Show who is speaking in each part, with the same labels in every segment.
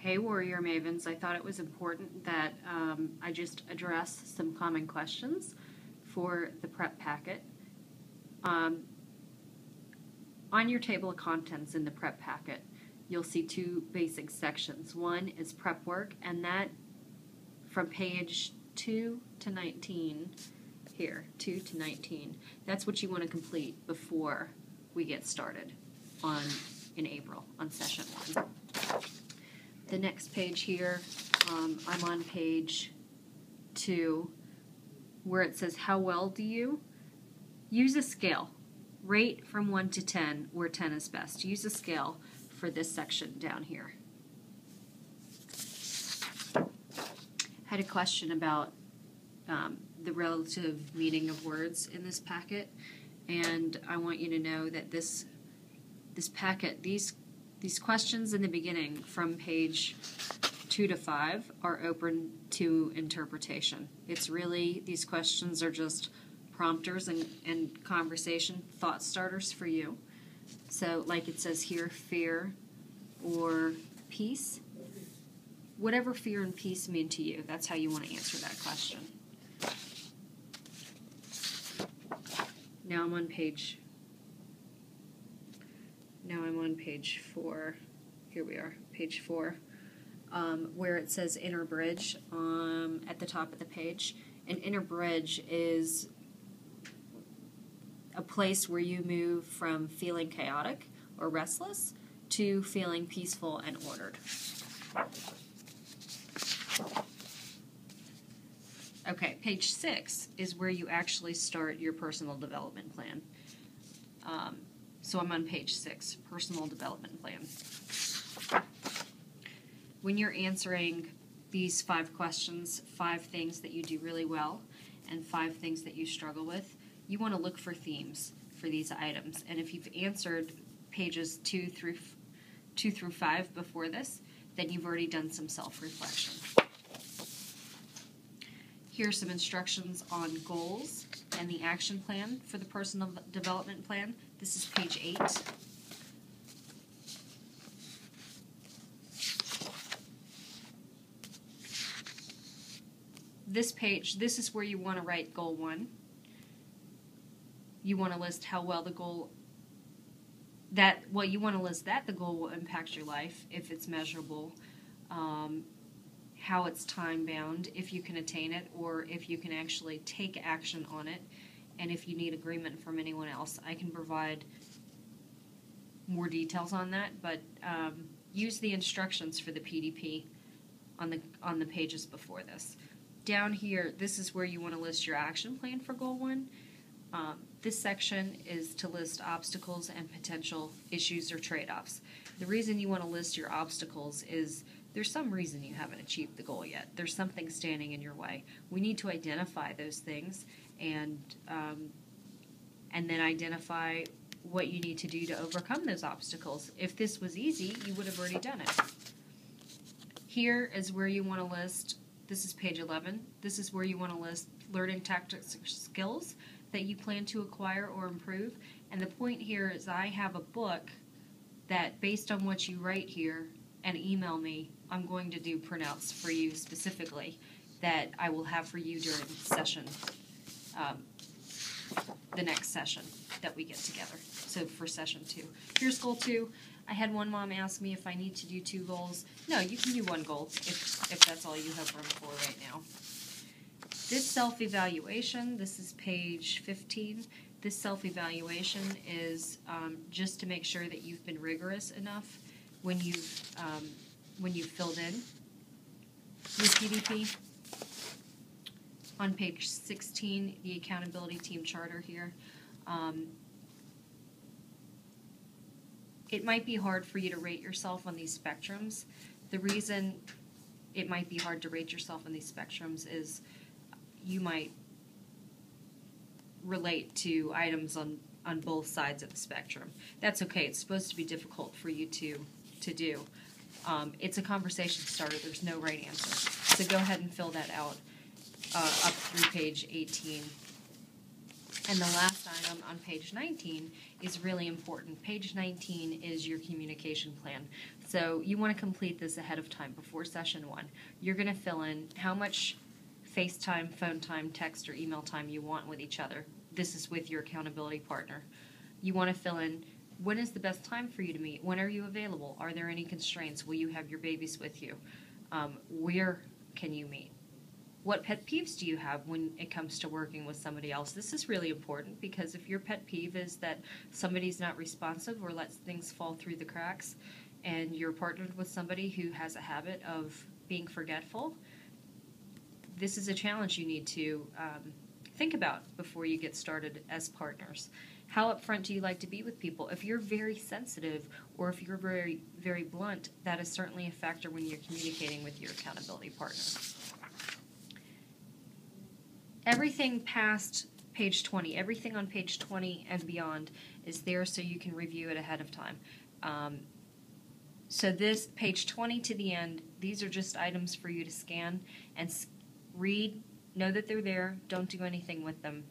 Speaker 1: Hey Warrior Mavens, I thought it was important that I just address some common questions for the prep packet. On your table of contents in the prep packet, you'll see two basic sections. One is prep work, and that from page 2 to 19, here, 2 to 19, that's what you want to complete before we get started in April, on session 1. The next page here, I'm on page 2, where it says, how well do you? Use a scale. Rate from 1 to 10, where 10 is best. Use a scale for this section down here. Had a question about the relative meaning of words in this packet, and I want you to know that this packet, these questions in the beginning from page 2 to 5 are open to interpretation. It's really, these questions are just prompters and conversation thought starters for you. So like it says here, fear or peace. Whatever fear and peace mean to you, that's how you want to answer that question. Now I'm on page 4. Here we are, page 4, where it says inner bridge at the top of the page. An inner bridge is a place where you move from feeling chaotic or restless to feeling peaceful and ordered. Okay, page 6 is where you actually start your personal development plan. So I'm on page 6, personal development plan. When you're answering these 5 questions, 5 things that you do really well and 5 things that you struggle with, you want to look for themes for these items. And if you've answered pages 2 through 5 before this, then you've already done some self-reflection. Here are some instructions on goals and the action plan for the personal development plan. This is page 8. This page, this is where you want to write goal 1. You want to list how well the goal, you want to list that the goal will impact your life, if it's measurable, how it's time-bound, if you can attain it, or if you can actually take action on it, and if you need agreement from anyone else. I can provide more details on that, but use the instructions for the PDP on the pages before this. Down here, this is where you want to list your action plan for goal 1. This section is to list obstacles and potential issues or trade-offs. The reason you want to list your obstacles is there's some reason you haven't achieved the goal yet. There's something standing in your way. We need to identify those things and then identify what you need to do to overcome those obstacles. If this was easy, you would have already done it. Here is where you want to list, this is page 11, this is where you want to list learning tactics or skills that you plan to acquire or improve. And the point here is I have a book that, based on what you write here and email me, I'm going to do printouts for you specifically that I will have for you during session, the next session that we get together. So for session 2. Here's goal 2. I had one mom ask me if I need to do 2 goals. No, you can do 1 goal if that's all you have room for right now. This self-evaluation, this is page 15. This self-evaluation is just to make sure that you've been rigorous enough when you've filled in your PDP. On page 16, the accountability team charter here. It might be hard for you to rate yourself on these spectrums. The reason it might be hard to rate yourself on these spectrums is you might relate to items on both sides of the spectrum. That's okay. It's supposed to be difficult for you to do. It's a conversation starter. There's no right answer. So go ahead and fill that out up through page 18. And the last item on page 19 is really important. Page 19 is your communication plan. So you want to complete this ahead of time before session 1. You're going to fill in how much FaceTime, phone time, text, or email time you want with each other. This is with your accountability partner. You want to fill in when is the best time for you to meet? When are you available? Are there any constraints? Will you have your babies with you? Where can you meet? What pet peeves do you have when it comes to working with somebody else? This is really important because if your pet peeve is that somebody's not responsive or lets things fall through the cracks and you're partnered with somebody who has a habit of being forgetful, this is a challenge you need to think about before you get started as partners. How upfront do you like to be with people? If you're very sensitive or if you're very, very blunt, that is certainly a factor when you're communicating with your accountability partner. Everything past page 20, everything on page 20 and beyond is there so you can review it ahead of time. So this page 20 to the end, these are just items for you to scan and read, know that they're there, don't do anything with them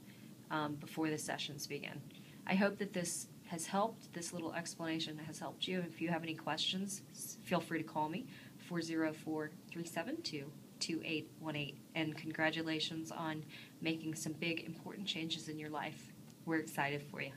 Speaker 1: before the sessions begin. I hope that this has helped, this little explanation has helped you. If you have any questions, feel free to call me, 404-372-2818. And congratulations on making some big, important changes in your life. We're excited for you.